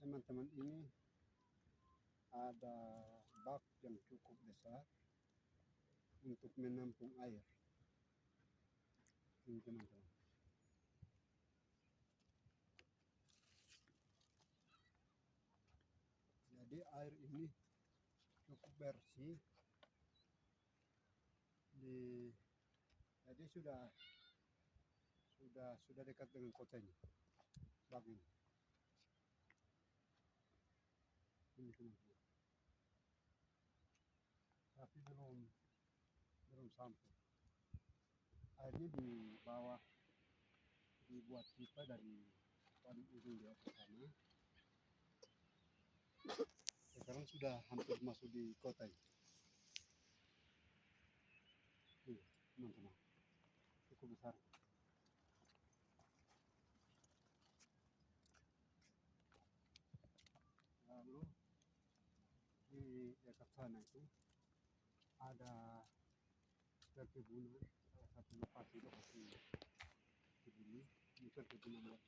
teman-teman, ini ada bak yang cukup besar untuk menampung air. Ini teman-teman. Jadi air ini cukup bersih. Jadi sudah dekat dengan kotanya. Bak ini. Ini teman-teman. Tapi belum sampai. Airnya di bawah, dibuat pipa dari paling ujung di atas sana. Sekarang sudah hampir masuk di kota ini. Teman-teman, cukup besar. Lalu di dekat sana itu ada perkebunan, salah satu lokasi begini, ini perkebunan.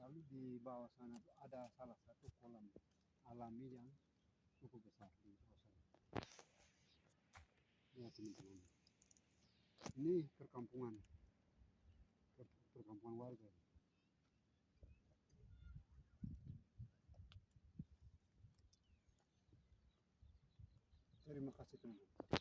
Lalu di bawah sana ada salah satu kolam alami yang cukup besar di bawah sana. Ya teman-teman, ini perkampungan warga. Terima kasih teman-teman.